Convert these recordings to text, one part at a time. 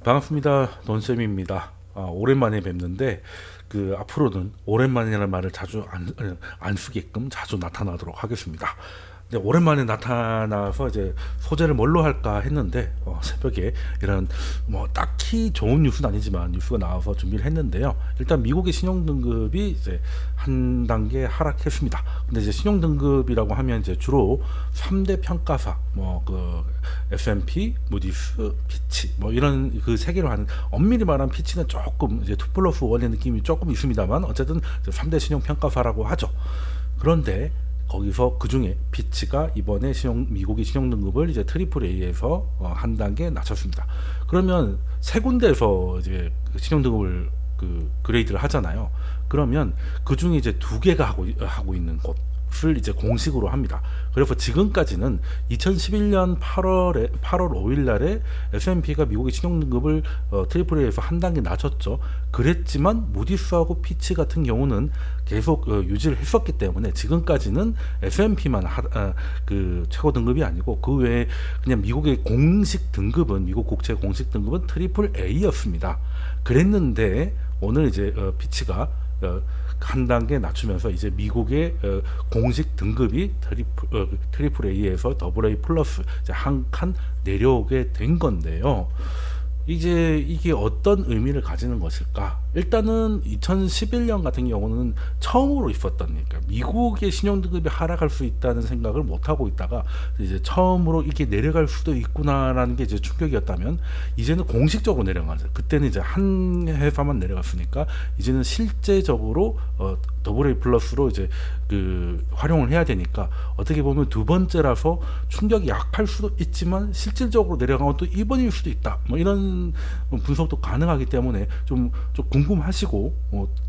반갑습니다. 논쌤입니다. 오랜만에 뵙는데 앞으로는 오랜만이라는 말을 자주 안 쓰게끔 자주 나타나도록 하겠습니다. 근데 오랜만에 나타나서 이제 소재를 뭘로 할까 했는데 새벽에 이런 뭐 딱히 좋은 뉴스는 아니지만 뉴스가 나와서 준비를 했는데요. 일단 미국의 신용등급이 이제 한 단계 하락했습니다. 근데 이제 신용등급이라고 하면 이제 주로 3대 평가사 S&P, 무디스, 피치 뭐 이런 그 세 개로 하는, 엄밀히 말하면 피치는 조금 이제 2+1의 느낌이 조금 있습니다만 어쨌든 3대 신용 평가사라고 하죠. 그런데 거기서 그 중에 피치가 이번에 미국의 신용등급을 이제 트리플 A에서 한 단계 낮췄습니다. 그러면 세 군데에서 이제 신용등급을 그레이드를 하잖아요. 그러면 그 중에 이제 두 개가 하고 있는 곳을 이제 공식으로 합니다. 그래서 지금까지는 2011년 8월 5일 날에 S&P가 미국의 신용등급을 트리플 A에서 한 단계 낮췄죠. 그랬지만 무디스하고 피치 같은 경우는 계속 유지를 했었기 때문에 지금까지는 S&P만 최고 등급이 아니고 그 외에 그냥 미국의 공식 등급은, 미국 국채 공식 등급은 트리플 A였습니다. 그랬는데 오늘 이제 피치가 한 단계 낮추면서 이제 미국의 공식 등급이 트리플 A에서 더블 A 플러스 한 칸 내려오게 된 건데요. 이제 이게 어떤 의미를 가지는 것일까? 일단은 2011년 같은 경우는 처음으로 있었던, 그러니까 미국의 신용등급이 하락할 수 있다는 생각을 못 하고 있다가 이제 처음으로 이게 내려갈 수도 있구나라는 게 이제 충격이었다면, 이제는 공식적으로 내려가죠. 그때는 이제 한 회사만 내려갔으니까 이제는 실제적으로 더블 A 플러스로 이제 활용을 해야 되니까, 어떻게 보면 두 번째라서 충격이 약할 수도 있지만 실질적으로 내려가면 또 이번일 수도 있다, 뭐 이런 분석도 가능하기 때문에 좀 궁금하시고,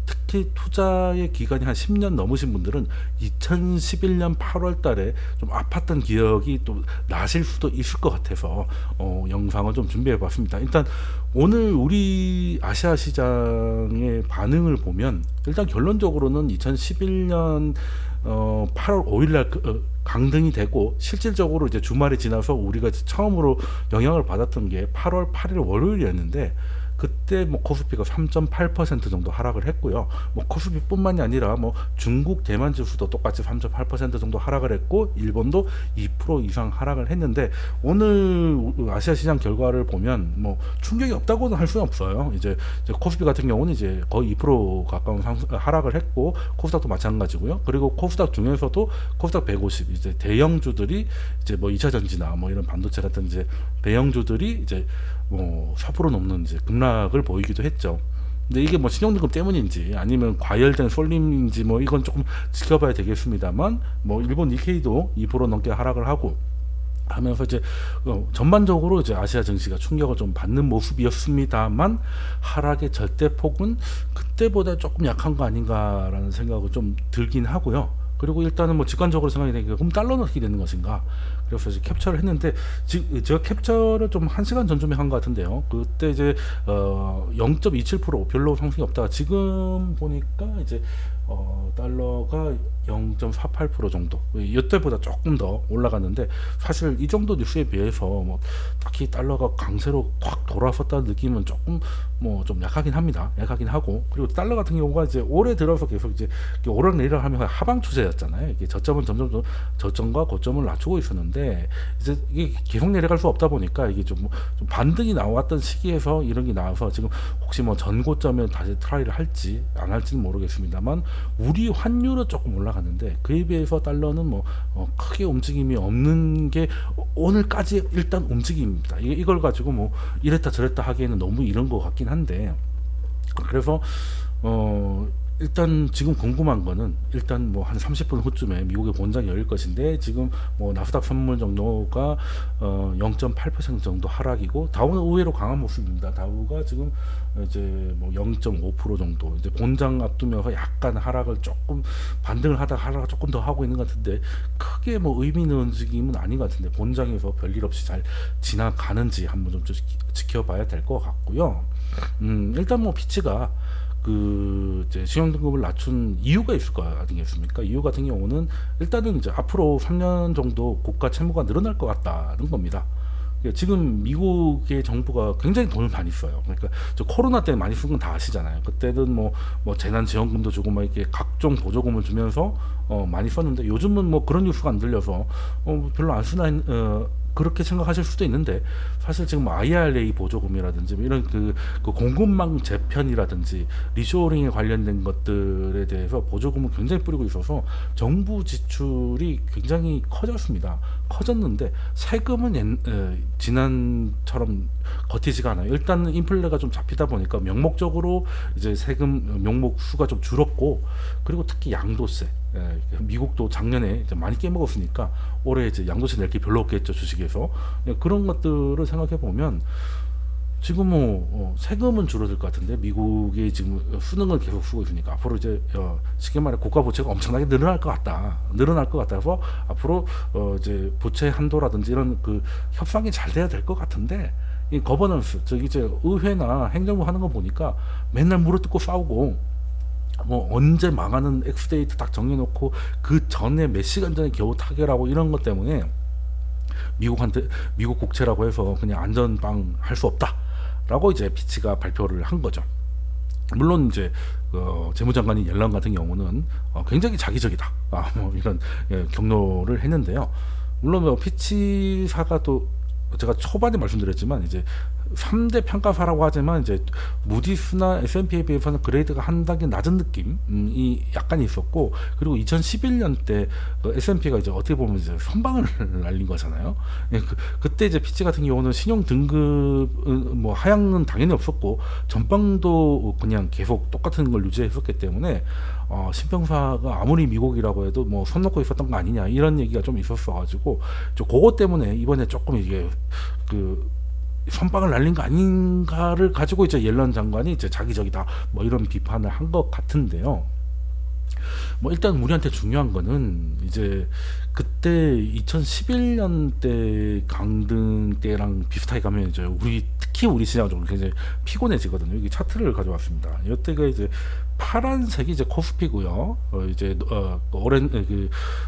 특히 투자의 기간이 한 10년 넘으신 분들은 2011년 8월 달에 좀 아팠던 기억이 또 나실 수도 있을 것 같아서 영상을 좀 준비해 봤습니다. 일단 오늘 우리 아시아 시장의 반응을 보면, 일단 결론적으로는 2011년 8월 5일날 강등이 되고, 실질적으로 이제 주말이 지나서 우리가 처음으로 영향을 받았던 게 8월 8일 월요일이었는데, 그때 뭐 코스피가 3.8% 정도 하락을 했고요. 뭐 코스피뿐만이 아니라 뭐 중국 대만 지수도 똑같이 3.8% 정도 하락을 했고, 일본도 2% 이상 하락을 했는데, 오늘 아시아 시장 결과를 보면 뭐 충격이 없다고는 할 수는 없어요. 이제 코스피 같은 경우는 이제 거의 2% 가까운 하락을 했고, 코스닥도 마찬가지고요. 그리고 코스닥 중에서도 코스닥 150 이제 대형주들이 이제 뭐 2차 전지나 뭐 이런 반도체 같은 이제 대형주들이 이제 뭐 4% 넘는 이제 급락을 보이기도 했죠. 근데 이게 뭐 신용등급 때문인지 아니면 과열된 쏠림인지 뭐 이건 조금 지켜봐야 되겠습니다만, 뭐 일본 니케이도 2% 넘게 하락을 하고 하면서 이제 전반적으로 이제 아시아 증시가 충격을 좀 받는 모습이었습니다만, 하락의 절대폭은 그때보다 조금 약한 거 아닌가라는 생각을 좀 들긴 하고요. 그리고 일단은 뭐 직관적으로 생각이 되니까, 그럼 달러는 어떻게 되는 것인가? 그래서 이제 캡처를 했는데, 제가 캡처를 좀 1시간 전쯤에 한 것 같은데요. 그때 이제 0.27% 별로 상승이 없다가 지금 보니까 이제 달러가 0.48% 정도, 이때보다 조금 더 올라갔는데, 사실 이 정도 뉴스에 비해서 뭐 딱히 달러가 강세로 확 돌아섰다는 느낌은 조금 뭐 좀 약하긴 합니다. 약하긴 하고, 그리고 달러 같은 경우가 이제 올해 들어서 계속 이제 오락내리락 하면서 하방 추세였잖아요. 이게 저점은 점점 저점과 고점을 낮추고 있었는데, 이제 이게 계속 내려갈 수 없다 보니까 이게 좀 반등이 나왔던 시기에서 이런 게 나와서 지금 혹시 뭐 전고점에 다시 트라이를 할지 안 할지는 모르겠습니다만, 우리 환율은 조금 올라갔는데 그에 비해서 달러는 뭐 크게 움직임이 없는 게 오늘까지 일단 움직임입니다. 이걸 가지고 뭐 이랬다 저랬다 하기에는 너무 이런 것 같긴 한데, 그래서 일단 지금 궁금한 거는, 일단 뭐 한 30분 후쯤에 미국의 본장이 열릴 것인데, 지금 뭐 나스닥 선물 정도가 0.8% 정도 하락이고, 다우는 의외로 강한 모습입니다. 다우가 지금 이제 뭐 0.5% 정도 이제 본장 앞두면서 약간 하락을 조금 반등을 하다가 하락을 조금 더 하고 있는 것 같은데, 크게 뭐 의미 있는 움직임은 아닌 것 같은데, 본장에서 별일 없이 잘 지나가는지 한번 좀 지켜봐야 될 것 같고요. 일단 뭐 피치가 이제 신용등급을 낮춘 이유가 있을 거 아니겠습니까? 이유 같은 경우는 일단은 이제 앞으로 3년 정도 국가 채무가 늘어날 것 같다는 겁니다. 지금 미국의 정부가 굉장히 돈을 많이 써요. 그러니까 저 코로나 때 많이 쓴 건 다 아시잖아요. 그때는 뭐 재난지원금도 주고 막 이렇게 각종 보조금을 주면서 많이 썼는데 요즘은 뭐 그런 뉴스가 안 들려서 별로 안 쓰나 그렇게 생각하실 수도 있는데 사실 지금 IRA 보조금이라든지 뭐 이런 그 공급망 재편이라든지 리쇼어링에 관련된 것들에 대해서 보조금을 굉장히 뿌리고 있어서 정부 지출이 굉장히 커졌습니다. 커졌는데 세금은 지난처럼 버티지가 않아요. 일단은 인플레가 좀 잡히다 보니까 명목적으로 이제 세금 명목 수가 좀 줄었고, 그리고 특히 양도세, 미국도 작년에 이제 많이 깨먹었으니까 올해 이제 양도세 낼 게 별로 없겠죠, 주식에서. 그런 것들을 생각해 보면 지금 세금은 줄어들 것 같은데 미국이 지금 수능을 계속 쓰고 있으니까 앞으로 이제 쉽게 말해 국가 부채가 엄청나게 늘어날 것 같아서 앞으로 이제 부채 한도라든지 이런 그 협상이 잘 돼야 될 것 같은데, 이 거버넌스, 즉 이제 의회나 행정부 하는 거 보니까 맨날 물어뜯고 싸우고, 뭐 언제 망하는 엑스데이트 딱 정해놓고 그 전에 몇 시간 전에 겨우 타결하고 이런 것 때문에 미국 국채라고 해서 그냥 안전빵 할 수 없다라고 이제 피치가 발표를 한 거죠. 물론 이제 재무장관인 옐런 같은 경우는 굉장히 자기적이다, 뭐 이런 격려를 했는데요. 물론 뭐 피치사가 또 제가 초반에 말씀드렸지만 이제 3대 평가사라고 하지만 이제 무디스나 S&P에 비해서는 그레이드가 한 단계 낮은 느낌이 약간 있었고, 그리고 2011년 때 S&P가 이제 어떻게 보면 이제 선방을 날린 거잖아요. 그때 이제 피치 같은 경우는 신용 등급 뭐 하향은 당연히 없었고 전방도 그냥 계속 똑같은 걸 유지했었기 때문에 신평사가 아무리 미국이라고 해도 뭐 손 놓고 있었던 거 아니냐 이런 얘기가 좀 있었어가지고 그것 때문에 이번에 조금 이게 선빵을 날린 거 아닌가를 가지고 이제 옐런 장관이 이제 자기적이다 뭐 이런 비판을 한 것 같은데요. 뭐 일단 우리한테 중요한 거는 이제 그때 2011년 때 강등 때랑 비슷하게 가면 이제 특히 우리 시장 좀 굉장히 피곤해지거든요. 여기 차트를 가져왔습니다. 이때가 이제 파란색이 이제 코스피고요. 이제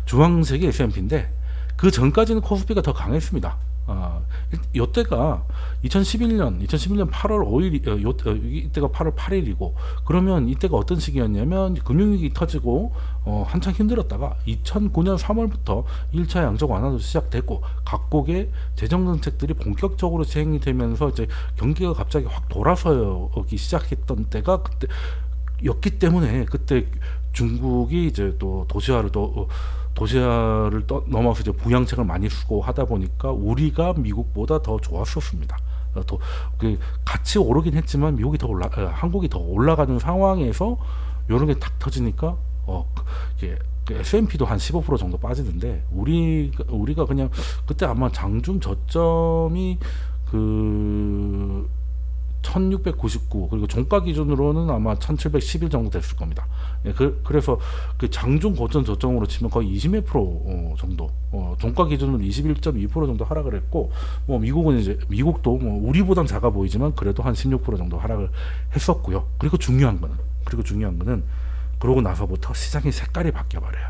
주황색이 S&P인데 그 전까지는 코스피가 더 강했습니다. 이때가 2011년 8월 5일 이때가 8월 8일이고 그러면 이때가 어떤 시기였냐면 금융위기 터지고 한창 힘들었다가 2009년 3월부터 1차 양적 완화도 시작됐고 각국의 재정 정책들이 본격적으로 시행이 되면서 이제 경기가 갑자기 확 돌아서기 시작했던 때가 그때였기 때문에 그때 중국이 이제 또 도시화를 넘어서 이제 부양책을 많이 쓰고 하다 보니까 우리가 미국보다 더 좋았었습니다. 같이 오르긴 했지만 한국이 더 올라가는 상황에서 이런 게 탁 터지니까 S&P도 한 15% 정도 빠지는데 우리가 그냥 그때 아마 장중 저점이 1699 그리고 종가 기준으로는 아마 1711 정도 됐을 겁니다. 그래서 그 장중 고점 저점으로 치면 거의 20몇% 정도, 종가 기준으로 21.2% 정도 하락을 했고, 뭐 미국도 뭐 우리보단 작아 보이지만 그래도 한 16% 정도 하락을 했었고요. 그리고 중요한 거는 그러고 나서부터 시장의 색깔이 바뀌어 버려요.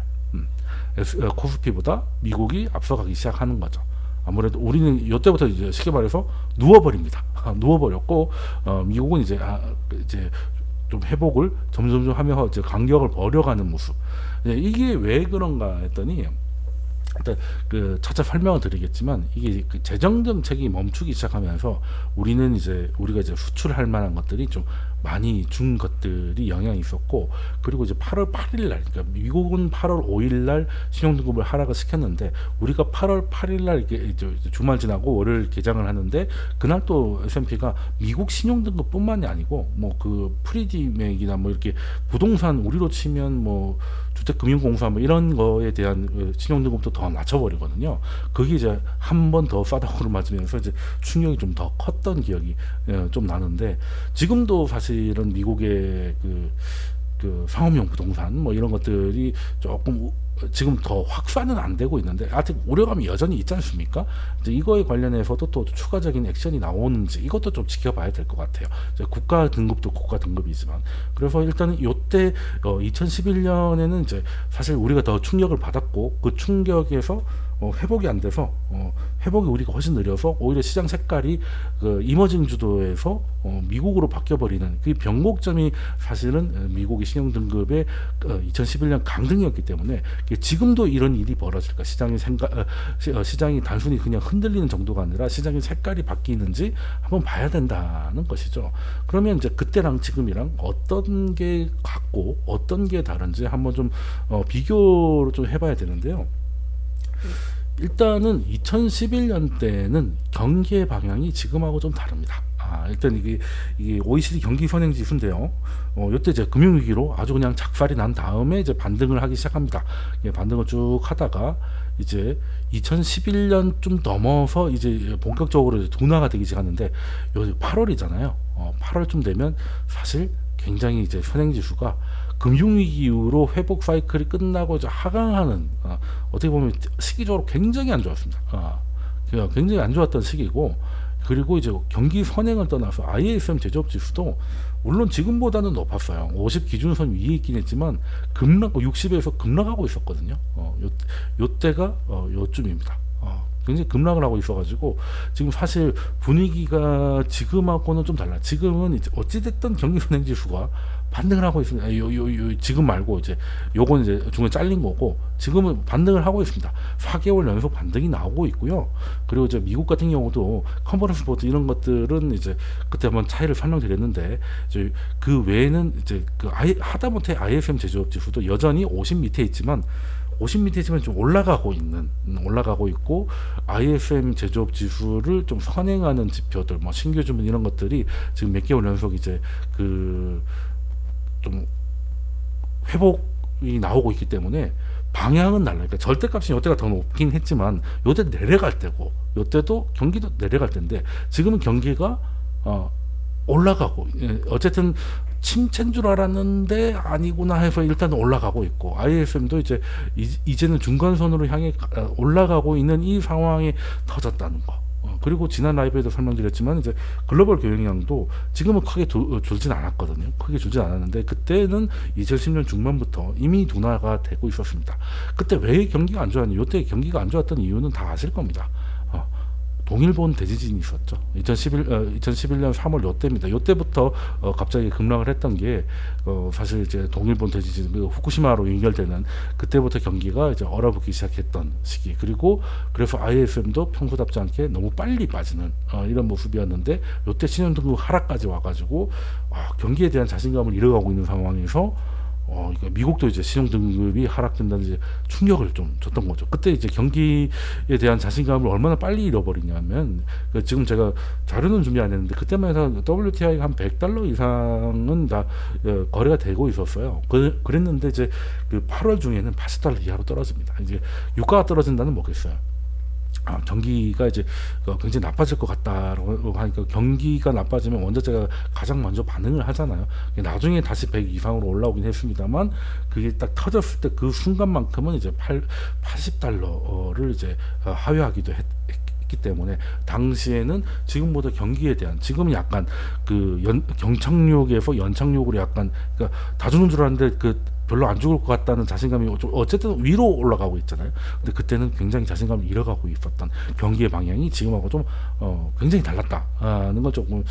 코스피보다 미국이 앞서가기 시작하는 거죠. 아무래도 우리는 이때부터 이제 쉽게 말해서 누워버립니다. 누워버렸고 미국은 이제 좀 회복을 점점 하면서 이제 간격을 벌여가는 모습. 이게 왜 그런가 했더니 일단 차차 설명을 드리겠지만 이게 재정 정책이 멈추기 시작하면서 우리가 이제 수출할 만한 것들이 좀 많이 준 것들이 영향이 있었고, 그리고 이제 8월 8일 날, 그러니까 미국은 8월 5일 날 신용등급을 하락을 시켰는데 우리가 8월 8일 날 이제 주말 지나고 월요일 개장을 하는데 그날 또 S&P가 미국 신용등급뿐만이 아니고 뭐 프리디맥이나 뭐 이렇게 부동산 우리로 치면 뭐 주택금융공사 뭐 이런 거에 대한 신용등급도 더 낮춰버리거든요. 그게 이제 한 번 더 싸다구를 맞으면서 이제 충격이 좀 더 컸던 기억이 좀 나는데, 지금도 사실은 미국의 그 상업용 부동산 뭐 이런 것들이 조금 지금 더 확산은 안 되고 있는데 아직 우려감이 여전히 있지 않습니까? 이제 이거에 관련해서도 또 추가적인 액션이 나오는지 이것도 좀 지켜봐야 될 것 같아요. 국가 등급도 국가 등급이지만, 그래서 일단은 이때 2011년에는 이제 사실 우리가 더 충격을 받았고 그 충격에서 회복이 안 돼서 회복이 우리가 훨씬 느려서 오히려 시장 색깔이 그 이머징 주도에서 미국으로 바뀌어버리는 그 변곡점이 사실은 미국의 신용 등급의 2011년 강등이었기 때문에 지금도 이런 일이 벌어질까 시장이 단순히 그냥 흔들리는 정도가 아니라 시장의 색깔이 바뀌는지 한번 봐야 된다는 것이죠. 그러면 이제 그때랑 지금이랑 어떤 게 같고 어떤 게 다른지 한번 좀 비교를 좀 해봐야 되는데요. 일단은 2011년 때는 경기의 방향이 지금하고 좀 다릅니다. 일단 이게 OECD 경기 선행 지수인데요. 이때 이제 금융위기로 아주 그냥 작살이 난 다음에 이제 반등을 하기 시작합니다. 반등을 쭉 하다가 이제 2011년 좀 넘어서 이제 본격적으로 이제 둔화가 되기 시작하는데 요 8월이잖아요. 8월쯤 되면 사실 굉장히 이제 선행지수가 금융위기 이후로 회복 사이클이 끝나고 이제 하강하는 어떻게 보면 시기적으로 굉장히 안 좋았습니다. 굉장히 안 좋았던 시기고, 그리고 이제 경기 선행을 떠나서 ISM 제조업 지수도 물론 지금보다는 높았어요. 50 기준선 위에 있긴 했지만 60에서 급락하고 있었거든요. 요때가 요쯤입니다. 굉장히 급락을 하고 있어가지고 지금 사실 분위기가 지금하고는 좀 달라. 지금은 이제 어찌됐든 경기 선행 지수가 반등을 하고 있습니다. 지금 말고 이제 요건 이제 중간에 잘린 거고, 지금은 반등을 하고 있습니다. 4개월 연속 반등이 나오고 있고요. 그리고 이제 미국 같은 경우도 컨퍼런스 보드 이런 것들은 이제 그때 한번 차이를 설명드렸는데, 이제 그 외에는 이제 하다못해 ISM 제조업 지수도 여전히 50 밑에 있지만 좀 올라가고 있고, ISM 제조업 지수를 좀 선행하는 지표들, 뭐 신규 주문 이런 것들이 지금 몇 개월 연속 이제 좀 회복이 나오고 있기 때문에 방향은 달라요. 그러니까 절대값이 요때가 더 높긴 했지만 요때 내려갈 때고, 요때도 경기도 내려갈 때인데 지금은 경기가 올라가고, 어쨌든 침체인 줄 알았는데 아니구나 해서 일단 올라가고 있고, ISM도 이제는 중간선으로 향해 올라가고 있는 이 상황에 터졌다는 거. 그리고 지난 라이브에도 설명드렸지만 이제 글로벌 교역량도 지금은 크게 줄진 않았거든요. 크게 줄진 않았는데 그때는 2010년 중반부터 이미 둔화가 되고 있었습니다. 그때 왜 경기가 안 좋았냐? 이때 경기가 안 좋았던 이유는 다 아실 겁니다. 동일본 대지진이 있었죠. 2011년 3월 요때입니다. 요때부터 갑자기 급락을 했던 게 사실 이제 동일본 대지진, 그리고 후쿠시마로 연결되는 그때부터 경기가 이제 얼어붙기 시작했던 시기. 그래서 ISM도 평소답지 않게 너무 빨리 빠지는 이런 모습이었는데, 요때 신용등급 하락까지 와가지고 경기에 대한 자신감을 잃어가고 있는 상황에서 미국도 이제 신용등급이 하락된다는 이제 충격을 좀 줬던 거죠. 그때 이제 경기에 대한 자신감을 얼마나 빨리 잃어버리냐면, 지금 제가 자료는 준비 안 했는데 그때만 해서 WTI가 한 $100 이상은 다 거래가 되고 있었어요. 그랬는데 이제 그 8월 중에는 $80 이하로 떨어집니다. 이제 유가가 떨어진다는 뭐겠어요. 경기가 이제 굉장히 나빠질 것 같다라고 하니까, 경기가 나빠지면 원자재가 가장 먼저 반응을 하잖아요. 나중에 다시 100 이상으로 올라오긴 했습니다만, 그게 딱 터졌을 때 그 순간만큼은 이제 $80를 이제 하회하기도 했기 때문에, 당시에는 지금보다 경기에 대한, 지금은 약간 경착륙에서 연착륙으로 약간, 그러니까 다 죽는 줄 알았는데 별로 안 죽을 것 같다는 자신감이 좀 어쨌든 위로 올라가고 있잖아요. 근데 그때는 굉장히 자신감을 잃어가고 있었던 경기의 방향이 지금하고 좀 굉장히 달랐다는 걸 조금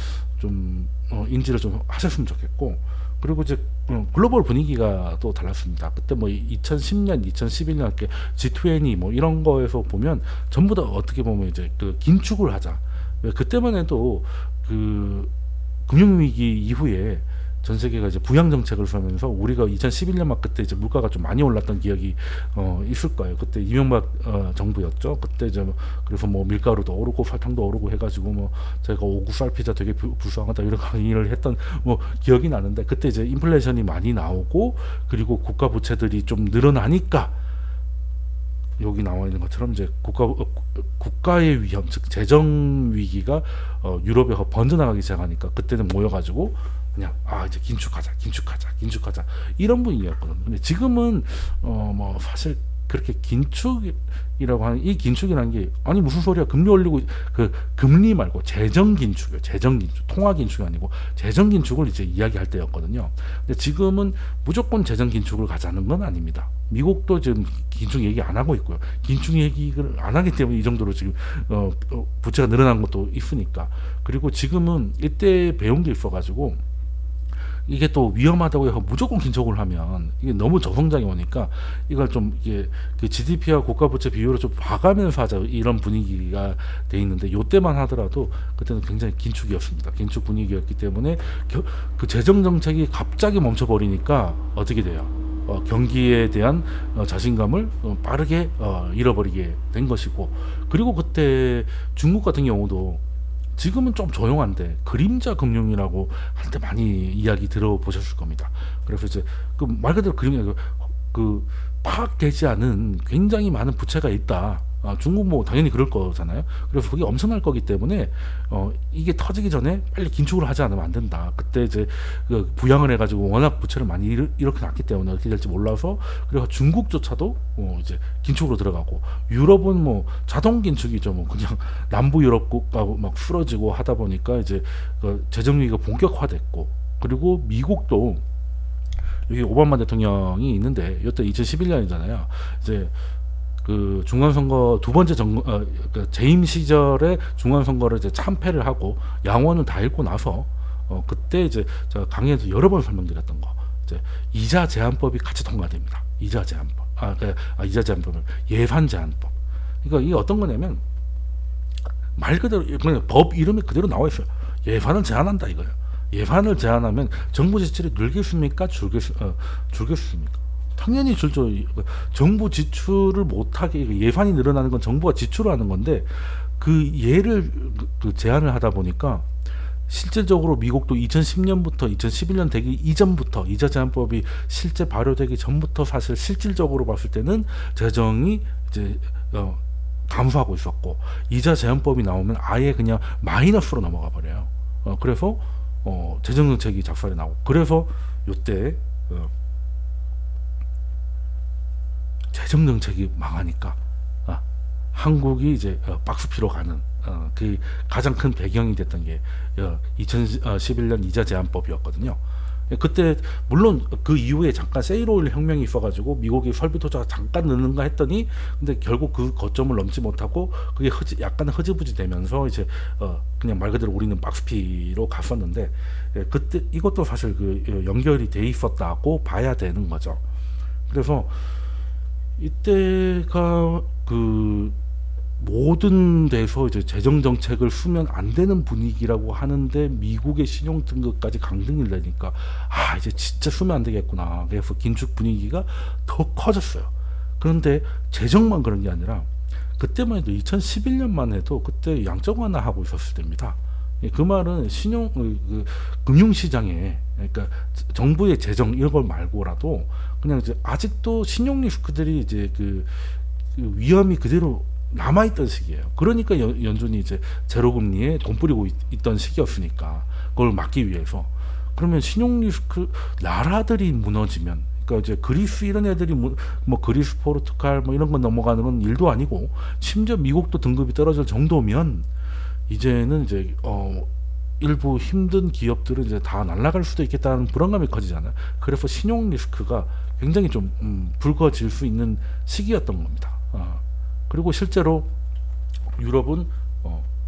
인지를 좀 하셨으면 좋겠고, 그리고 이제 글로벌 분위기가 또 달랐습니다. 그때 뭐 2010년, 2011년 이렇게 G20 뭐 이런 거에서 보면 전부 다 어떻게 보면 이제 긴축을 하자. 그때만 해도 금융위기 이후에 전 세계가 이제 부양 정책을 하면서 우리가 2011년 막 그때 이제 물가가 좀 많이 올랐던 기억이 있을 거예요. 그때 이명박 정부였죠. 그때 이제 그래서 뭐 밀가루도 오르고 설탕도 오르고 해가지고 뭐 제가 오구 쌀피자 되게 불쌍하다 이런 강의를 했던 뭐 기억이 나는데, 그때 이제 인플레이션이 많이 나오고, 그리고 국가 부채들이 좀 늘어나니까 여기 나와 있는 것처럼 이제 국가의 위험, 즉 재정 위기가 유럽에 번져나가기 시작하니까 그때는 모여가지고 그냥 이제 긴축하자 이런 분위기였거든요. 근데 지금은 뭐 사실 그렇게 긴축이라고 하는 이 긴축이라는 게 아니 무슨 소리야 금리 올리고 그 금리 말고 재정 긴축이요. 재정 긴축 통화 긴축이 아니고 재정 긴축을 이제 이야기할 때였거든요. 근데 지금은 무조건 재정 긴축을 가자는 건 아닙니다. 미국도 지금 긴축 얘기 안 하고 있고요. 긴축 얘기를 안 하기 때문에 이 정도로 지금 부채가 늘어난 것도 있으니까. 그리고 지금은 이때 배운 게 있어가지고 이게 또 위험하다고 해서 무조건 긴축을 하면 이게 너무 저성장이 오니까 이걸 좀 이게 그 GDP와 국가 부채 비율을 좀 봐가면서 하자 이런 분위기가 돼 있는데 요때만 하더라도 그때는 굉장히 긴축이었습니다. 긴축 분위기였기 때문에 그 재정 정책이 갑자기 멈춰버리니까 어떻게 돼요? 경기에 대한 자신감을 빠르게 잃어버리게 된 것이고, 그리고 그때 중국 같은 경우도 지금은 좀 조용한데 그림자 금융이라고 한때 많이 이야기 들어보셨을 겁니다. 그래서 이제 그 말 그대로 그림자 그 파악되지 않은 굉장히 많은 부채가 있다. 중국 뭐 당연히 그럴 거잖아요. 그래서 그게 엄청날 거기 때문에 이게 터지기 전에 빨리 긴축을 하지 않으면 안 된다. 그때 이제 그 부양을 해가지고 워낙 부채를 많이 이렇게 놨기 때문에 어떻게 될지 몰라서 그래서 중국조차도 이제 긴축으로 들어가고, 유럽은 뭐 자동 긴축이죠. 뭐 그냥 남부 유럽 국가하고 막 풀어지고 하다 보니까 이제 그 재정 위기가 본격화됐고, 그리고 미국도 여기 오바마 대통령이 있는데 이때 2011년이잖아요. 이제 그 중간선거 두 번째 그 재임 시절에 중간선거를 이제 참패를 하고 양원을 다 잃고 나서 그때 이제 제가 강의에서 여러 번 설명드렸던 거, 이제 이자 제한법이 같이 통과됩니다. 이자 제한법, 이자 제한법을 예산 제한법. 그러니까 이게 어떤 거냐면 말 그대로 그냥 법 이름이 그대로 나와 있어요. 예산을 제한한다 이거예요. 예산을 제한하면 정부 지출이 늘겠습니까? 줄겠습니까? 당연히 줄죠. 정부 지출을 못하게 예산이 늘어나는 건 정부가 지출을 하는 건데 그 예를 그 제한을 하다 보니까 실질적으로 미국도 2010년부터 2011년 되기 이전부터 이자 제한법이 실제 발효되기 전부터 사실 실질적으로 봤을 때는 재정이 이제 감소하고 있었고, 이자 제한법이 나오면 아예 그냥 마이너스로 넘어가 버려요. 그래서 재정 정책이 작살이 나고, 그래서 요때 재정 정책이 망하니까 한국이 이제 박스피로 가는 그 가장 큰 배경이 됐던 게 2011년 이자 제한법이었거든요. 그때 물론 그 이후에 잠깐 세일오일 혁명이 있어가지고 미국이 설비 투자가 잠깐 느는가 했더니 근데 결국 그 거점을 넘지 못하고 그게 약간 흐지부지 되면서 이제 그냥 말 그대로 우리는 박스피로 갔었는데, 그때 이것도 사실 그 연결이 돼 있었다고 봐야 되는 거죠. 그래서 이때가 그 모든 데서 이제 재정 정책을 쓰면 안 되는 분위기라고 하는데 미국의 신용 등급까지 강등이 되니까 이제 진짜 쓰면 안 되겠구나. 그래서 긴축 분위기가 더 커졌어요. 그런데 재정만 그런 게 아니라 그때만 해도 2011년만 해도 그때 양적 완화하고 있었을 때입니다. 그 말은 금융시장에, 그러니까 정부의 재정 이런 걸 말고라도 그냥 이제 아직도 신용 리스크들이 이제 그 위험이 그대로 남아있던 시기예요. 그러니까 연준이 이제 제로금리에 돈 뿌리고 있던 시기였으니까 그걸 막기 위해서. 그러면 신용 리스크 나라들이 무너지면, 그러니까 이제 그리스 이런 애들이 뭐 그리스, 포르투갈 뭐 이런 거 넘어가는 건 일도 아니고 심지어 미국도 등급이 떨어질 정도면 이제는 이제 일부 힘든 기업들은 이제 다 날아갈 수도 있겠다는 불안감이 커지잖아요. 그래서 신용 리스크가 굉장히 좀 붉어질 수 있는 시기였던 겁니다. 그리고 실제로 유럽은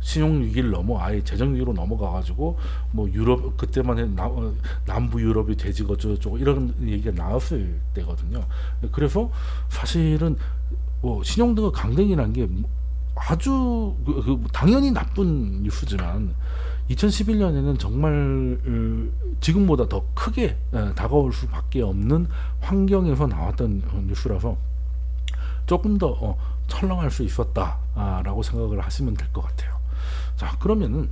신용 위기를 넘어 아예 재정 위기로 넘어가가지고 뭐 유럽 그때만 해도 남부 유럽이 돼지고 저쩌고 이런 얘기가 나왔을 때거든요. 그래서 사실은 신용 등급 강등이라는 게 아주 당연히 나쁜 뉴스지만 2011년에는 정말 지금보다 더 크게 다가올 수밖에 없는 환경에서 나왔던 뉴스라서 조금 더 철렁할 수 있었다라고 생각을 하시면 될 것 같아요. 자, 그러면은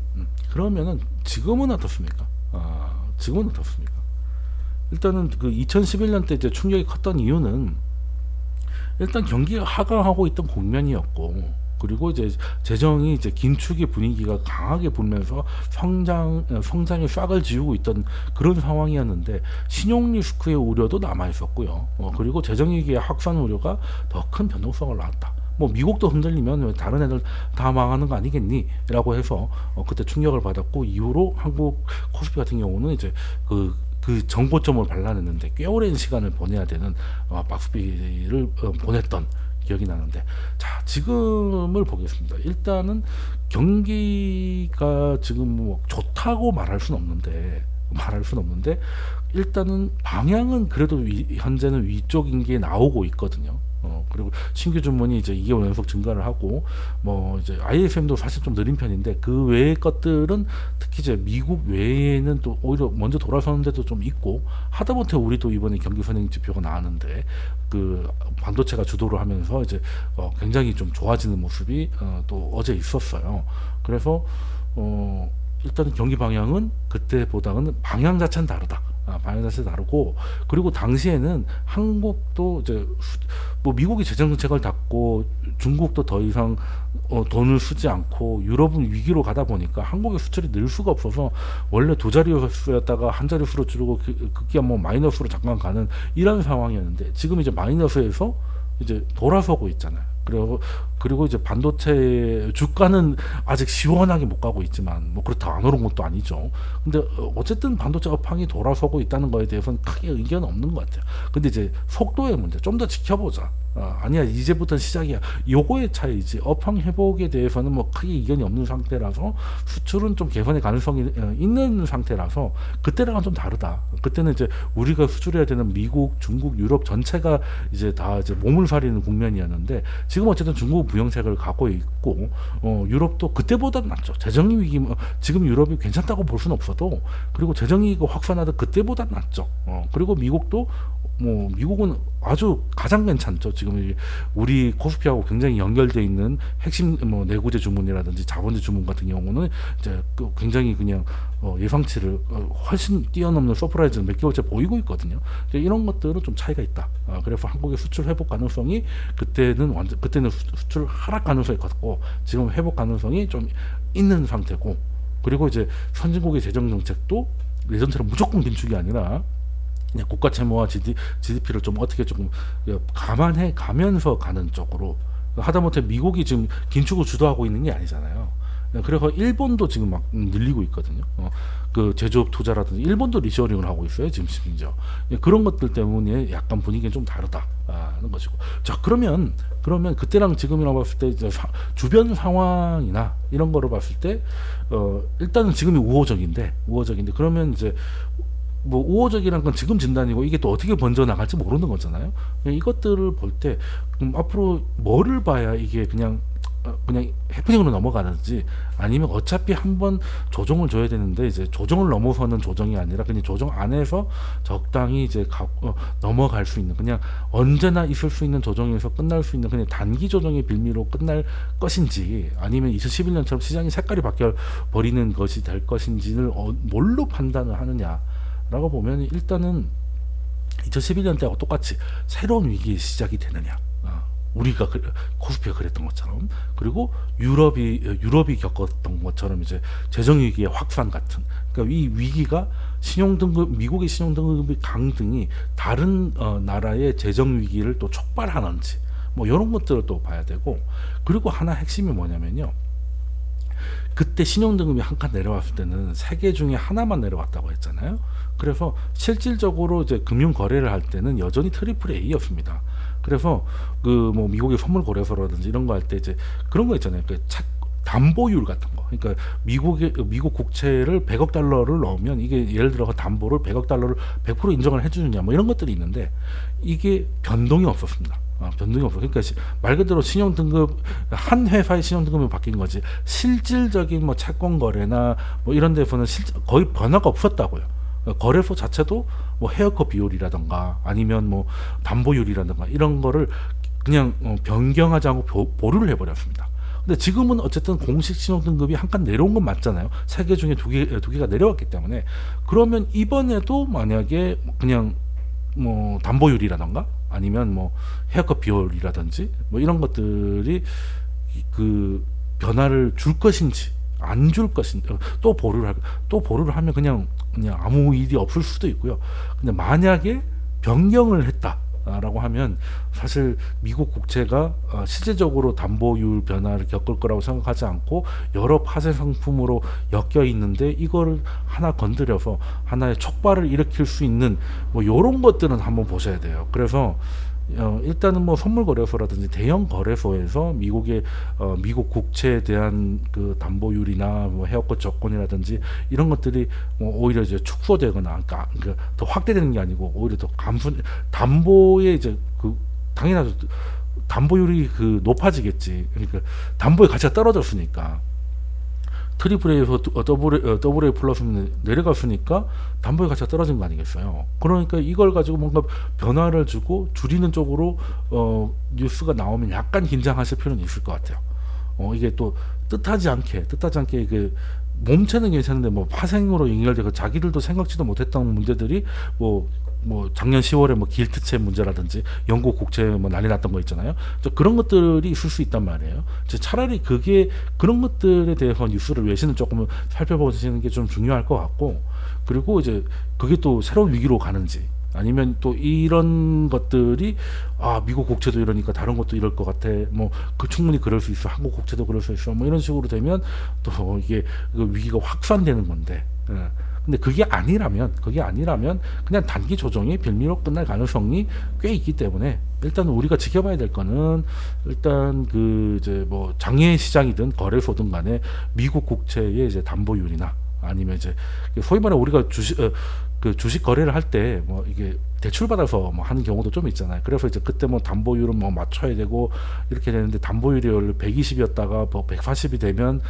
지금은 어떻습니까? 지금은 어떻습니까? 일단은 그 2011년 때 이제 충격이 컸던 이유는 일단 경기가 하강하고 있던 국면이었고, 그리고 이제 재정이 이제 긴축의 분위기가 강하게 불면서 성장의 싹을 지우고 있던 그런 상황이었는데 신용 리스크의 우려도 남아 있었고요. 그리고 재정 위기의 확산 우려가 더 큰 변동성을 낳았다. 뭐 미국도 흔들리면 다른 애들 다 망하는 거 아니겠니?라고 해서 그때 충격을 받았고 이후로 한국 코스피 같은 경우는 이제 그 정보점을 발라냈는데 꽤 오랜 시간을 보내야 되는 박스비를 보냈던 기억이 나는데, 자 지금을 보겠습니다. 일단은 경기가 지금 뭐 좋다고 말할 수는 없는데 일단은 방향은 그래도 현재는 위쪽인 게 나오고 있거든요. 그리고 신규 주문이 이제 2개월 연속 증가를 하고 뭐 이제 ISM도 사실 좀 느린 편인데 그 외의 것들은 특히 이제 미국 외에는 또 오히려 먼저 돌아서는 데도 좀 있고, 하다못해 우리도 이번에 경기 선행 지표가 나왔는데 그 반도체가 주도를 하면서 이제 굉장히 좀 좋아지는 모습이 또 어제 있었어요. 그래서 일단 경기 방향은 그때보다는 방향 자체는 다르다. 방향 자체는 다르고, 그리고 당시에는 한국도 이제 뭐 미국이 재정 정책을 닫고 중국도 더 이상 돈을 쓰지 않고 유럽은 위기로 가다 보니까 한국의 수출이 늘 수가 없어서 원래 두 자릿수였다가 한 자릿수로 줄고 급기야 뭐 마이너스로 잠깐 가는 이런 상황이었는데 지금 이제 마이너스에서 이제 돌아서고 있잖아요. 그리고 이제 반도체 주가는 아직 시원하게 못 가고 있지만 뭐 그렇다고 안 오른 것도 아니죠. 근데 어쨌든 반도체 업황이 돌아서고 있다는 거에 대해서는 크게 의견은 없는 것 같아요. 근데 이제 속도의 문제 좀 더 지켜보자. 아니야 이제부터 시작이야. 요거의 차이지. 업황 회복에 대해서는 뭐 크게 이견이 없는 상태라서 수출은 좀 개선의 가능성이 있는 상태라서 그때랑은 좀 다르다. 그때는 이제 우리가 수출해야 되는 미국, 중국, 유럽 전체가 이제 다 이제 몸을 사리는 국면이었는데 지금 어쨌든 중국은 부양책을 갖고 있고 유럽도 그때보다는 낫죠. 재정 위기 지금 유럽이 괜찮다고 볼 수는 없어도 그리고 재정 위기가 확산하듯 그때보다는 낫죠. 그리고 미국도 뭐 미국은 아주 가장 괜찮죠. 지금 우리 코스피하고 굉장히 연결돼 있는 핵심 뭐 내구재 주문이라든지 자본재 주문 같은 경우는 이제 굉장히 그냥 예상치를 훨씬 뛰어넘는 서프라이즈를 몇 개월째 보이고 있거든요. 이런 것들은 좀 차이가 있다. 그래서 한국의 수출 회복 가능성이 그때는 수출 하락 가능성이 컸고 지금 회복 가능성이 좀 있는 상태고, 그리고 이제 선진국의 재정 정책도 예전처럼 무조건 긴축이 아니라 그냥 국가 채무와 GDP를 좀 어떻게 조금 감안해 가면서 가는 쪽으로, 하다못해 미국이 지금 긴축을 주도하고 있는 게 아니잖아요. 그래서 일본도 지금 막 늘리고 있거든요. 그 제조업 투자라든지 일본도 리셔링을 하고 있어요 지금 심지어. 그런 것들 때문에 약간 분위기가 좀 다르다는 것이고. 자 그러면 그때랑 지금이랑 봤을 때 이제 주변 상황이나 이런 거를 봤을 때 일단은 지금이 우호적인데 그러면 이제 뭐 우호적이란 건 지금 진단이고 이게 또 어떻게 번져 나갈지 모르는 거잖아요. 이것들을 볼 때 앞으로 뭐를 봐야 이게 그냥 해프닝으로 넘어가는지, 아니면 어차피 한번 조정을 줘야 되는데 이제 조정을 넘어서는 조정이 아니라 그냥 조정 안에서 적당히 이제 넘어갈 수 있는, 그냥 언제나 있을 수 있는 조정에서 끝날 수 있는 그냥 단기 조정의 빌미로 끝날 것인지, 아니면 2011년처럼 시장이 색깔이 바뀌어 버리는 것이 될 것인지를 뭘로 판단을 하느냐라고 보면 일단은 2011년 때하고 똑같이 새로운 위기의 시작이 되느냐, 우리가 코스피가 그랬던 것처럼, 그리고 유럽이 겪었던 것처럼 이제 재정 위기의 확산 같은, 그러니까 이 위기가 미국의 신용등급의 강등이 다른 나라의 재정 위기를 또 촉발하는지, 뭐 이런 것들을 또 봐야 되고, 그리고 하나 핵심이 뭐냐면요. 그때 신용등급이 한 칸 내려왔을 때는 3개 중에 하나만 내려왔다고 했잖아요. 그래서 실질적으로 이제 금융 거래를 할 때는 여전히 트리플 A였습니다. 그래서 그 뭐 미국의 선물 거래소라든지 이런 거 할 때 이제 그런 거 있잖아요. 그 담보율 같은 거. 그러니까 미국 국채를 100억 달러를 넣으면 이게 예를 들어 담보를 100억 달러를 100% 인정을 해주느냐 뭐 이런 것들이 있는데 이게 변동이 없었습니다. 변동이 없어. 그러니까 말 그대로 신용등급 한 회사의 신용등급이 바뀐 거지 실질적인 뭐 채권 거래나 뭐 이런 데서는 거의 변화가 없었다고요. 거래소 자체도 뭐 헤어컷 비율이라던가 아니면 뭐 담보율이라던가 이런 거를 그냥 변경하지 않고 보류를 해버렸습니다. 근데 지금은 어쨌든 공식 신용등급이 한 칸 내려온 건 맞잖아요. 3개 중에 두 개가 내려왔기 때문에. 그러면 이번에도 만약에 그냥 뭐 담보율이라던가 아니면 뭐 헤어컷 비율이라든지 뭐 이런 것들이 그 변화를 줄 것인지 안 줄 것인지, 또 보류를 하면 그냥 아무 일이 없을 수도 있고요. 근데 만약에 변경을 했다라고 하면 사실 미국 국채가 실제적으로 담보율 변화를 겪을 거라고 생각하지 않고 여러 파생 상품으로 엮여 있는데 이걸 하나 건드려서 하나의 촉발을 일으킬 수 있는 뭐 이런 것들은 한번 보셔야 돼요. 그래서 일단은 뭐 선물 거래소라든지 대형 거래소에서 미국의 미국 국채에 대한 그 담보율이나 뭐 해역권 조건이라든지 이런 것들이 뭐 오히려 이제 축소되거나, 그러니까 더 확대되는 게 아니고 오히려 더 담보에 이제 그 당연하죠. 담보율이 그 높아지겠지. 그러니까 담보의 가치가 떨어졌으니까. 트리플 A에서 더블 A 플러스는 내려갔으니까 담보의 가치가 떨어진 거 아니겠어요. 그러니까 이걸 가지고 뭔가 변화를 주고 줄이는 쪽으로 뉴스가 나오면 약간 긴장하실 필요는 있을 것 같아요. 이게 또 뜻하지 않게 그 몸체는 괜찮은데 뭐 파생으로 연결되고 자기들도 생각지도 못했던 문제들이 뭐 작년 10월에 뭐 길트채 문제라든지 영국 국채 뭐 난리 났던 거 있잖아요. 그런 것들이 있을 수 있단 말이에요. 차라리 그런 것들에 대해서 뉴스를 외신을 조금 살펴보시는 게 좀 중요할 것 같고, 그리고 이제 그게 또 새로운 위기로 가는지 아니면 또 이런 것들이 미국 국채도 이러니까 다른 것도 이럴 것 같아. 뭐 충분히 그럴 수 있어. 한국 국채도 그럴 수 있어. 뭐 이런 식으로 되면 또 이게 그 위기가 확산되는 건데. 근데 그게 아니라면 그냥 단기 조정이 빌미로 끝날 가능성이 꽤 있기 때문에 일단 우리가 지켜봐야 될 거는 일단 그 이제 뭐 장외 시장이든 거래소든 간에 미국 국채의 이제 담보율이나 아니면 이제 소위 말해 우리가 주식 거래를 할 때 뭐 이게 대출 받아서 뭐 하는 경우도 좀 있잖아요. 그래서 이제 그때 뭐 담보율은 뭐 맞춰야 되고 이렇게 되는데 담보율이 원래 120이었다가 뭐 140이 되면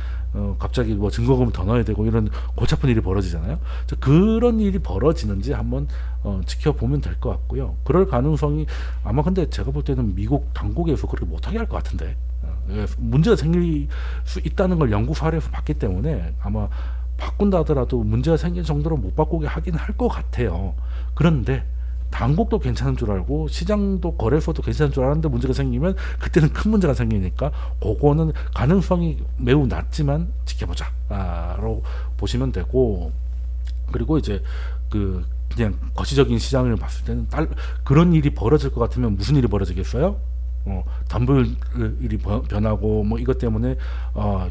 갑자기 뭐 증거금을 더 넣어야 되고 이런 골치 아픈 일이 벌어지잖아요. 그런 일이 벌어지는지 한번 지켜보면 될 것 같고요. 그럴 가능성이 아마 근데 제가 볼 때는 미국 당국에서 그렇게 못하게 할 것 같은데 문제가 생길 수 있다는 걸 연구 사례에서 봤기 때문에 아마 바꾼다 하더라도 문제가 생길 정도로 못 바꾸게 하긴 할 것 같아요. 그런데 당국도 괜찮은 줄 알고 시장도 거래소도 괜찮은 줄 알았는데 문제가 생기면 그때는 큰 문제가 생기니까 그거는 가능성이 매우 낮지만 지켜보자 라고 보시면 되고, 그리고 이제 그냥 거시적인 시장을 봤을 때는 그런 일이 벌어질 것 같으면 무슨 일이 벌어지겠어요? 담보율이 변하고 뭐 이것 때문에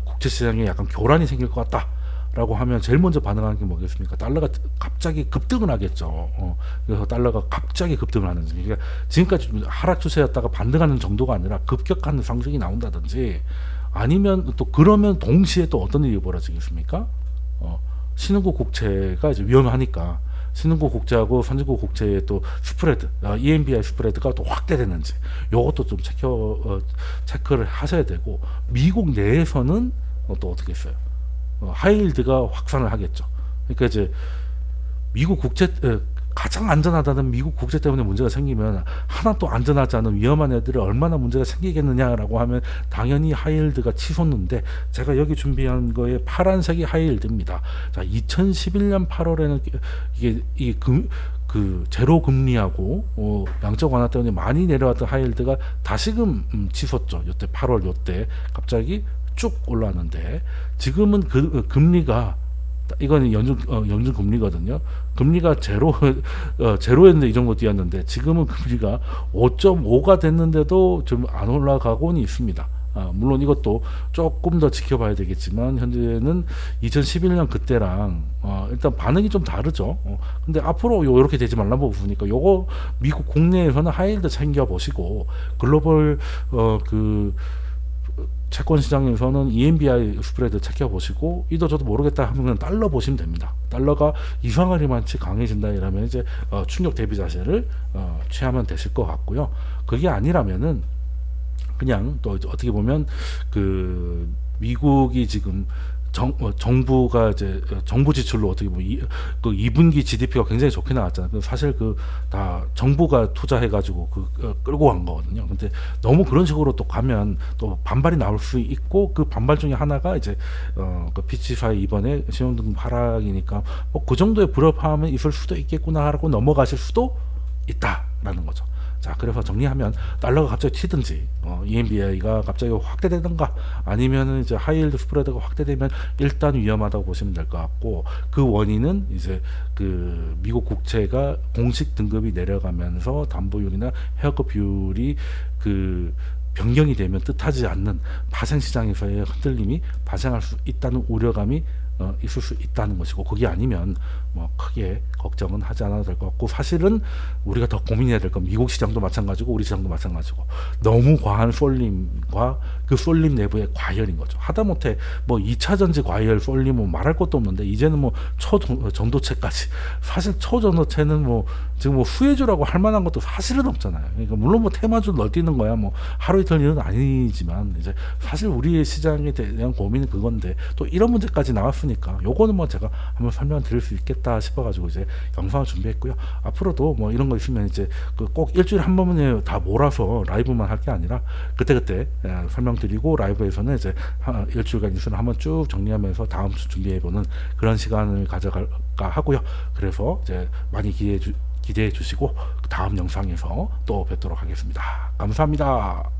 국제 시장에 약간 교란이 생길 것 같다 라고 하면 제일 먼저 반응하는 게 뭐겠습니까? 달러가 갑자기 급등을 하겠죠. 그래서 달러가 갑자기 급등을 하는, 그러니까 지금까지 하락 추세였다가 반등하는 정도가 아니라 급격한 상승이 나온다든지, 아니면 또 그러면 동시에 또 어떤 일이 벌어지겠습니까? 신흥국 국채가 이제 위험하니까 신흥국 국채하고 선진국 국채의 또 스프레드, EMBI 스프레드가 또 확대되는지 요것도 좀 체크를 하셔야 되고, 미국 내에서는 또 어떻게 했어요? 하이힐드가 확산을 하겠죠. 그러니까 이제 미국 국채 가장 안전하다는 미국 국채 때문에 문제가 생기면 하나도 안전하지 않은 위험한 애들이 얼마나 문제가 생기겠느냐라고 하면 당연히 하이힐드가 치솟는데, 제가 여기 준비한 거에 파란색이 하이힐드입니다. 자, 2011년 8월에는 이게 그 제로 금리하고 양적 완화 때문에 많이 내려왔던 하이힐드가 다시금 치솟죠. 요때 8월 요때 갑자기 쭉 올라왔는데, 지금은 금리가 이거는 연준 금리거든요. 금리가 제로였는데 이 정도 뛰었는데 지금은 금리가 5.5가 됐는데도 좀 안 올라가고는 있습니다. 물론 이것도 조금 더 지켜봐야 되겠지만 현재는 2011년 그때랑 일단 반응이 좀 다르죠. 근데 앞으로 요렇게 되지 말라고 보니까 요거 미국 국내에서는 하이힐드 챙겨 보시고, 글로벌 채권 시장에서는 EMBI 스프레드 챙겨보시고, 이도 저도 모르겠다 하면 그냥 달러 보시면 됩니다. 달러가 이상하리만치 강해진다 이러면 이제 충격 대비 자세를 취하면 되실 것 같고요. 그게 아니라면은 그냥 또 어떻게 보면 그 미국이 지금 정부가 이제 정부 지출로 어떻게 보면 그 2분기 GDP가 굉장히 좋게 나왔잖아요. 사실 다 정부가 투자해가지고 끌고 간 거거든요. 근데 너무 그런 식으로 또 가면 또 반발이 나올 수 있고, 그 반발 중에 하나가 이제 그 피치파이 이번에 신용등급 하락이니까 그 정도의 불협화음이 있을 수도 있겠구나라고 넘어가실 수도 있다라는 거죠. 자, 그래서 정리하면 달러가 갑자기 튀든지 EMBI가 갑자기 확대되든가 아니면 이제 하이힐드 스프레드가 확대되면 일단 위험하다고 보시면 될 것 같고, 그 원인은 이제 그 미국 국채가 공식 등급이 내려가면서 담보율이나 헤어컷 비율이 그 변경이 되면 뜻하지 않는 파생 시장에서의 흔들림이 발생할 수 있다는 우려감이 있을 수 있다는 것이고, 그게 아니면 뭐 크게 걱정은 하지 않아도 될 것 같고, 사실은 우리가 더 고민해야 될 건 미국 시장도 마찬가지고 우리 시장도 마찬가지고 너무 과한 쏠림과 그 쏠림 내부의 과열인 거죠. 하다못해 뭐 2차 전지 과열 쏠림은 말할 것도 없는데 이제는 뭐 초전도체까지, 사실 초전도체는 뭐 지금 뭐 후회주라고 할 만한 것도 사실은 없잖아요. 그러니까 물론 뭐 테마주 널뛰는 거야 뭐 하루 이틀 일은 아니지만, 이제 사실 우리의 시장에 대한 고민은 그건데 또 이런 문제까지 나왔으니까 요거는 뭐 제가 한번 설명 드릴 수 있겠다 싶어가지고 이제 영상을 준비했고요. 앞으로도 뭐 이런 거 있으면 이제 그 꼭 일주일에 한 번에 다 몰아서 라이브만 할 게 아니라 그때그때 설명드리고, 라이브에서는 이제 일주일간 뉴스를 한번 쭉 정리하면서 다음 주 준비해보는 그런 시간을 가져갈까 하고요. 그래서 이제 많이 기대해 주시고 다음 영상에서 또 뵙도록 하겠습니다. 감사합니다.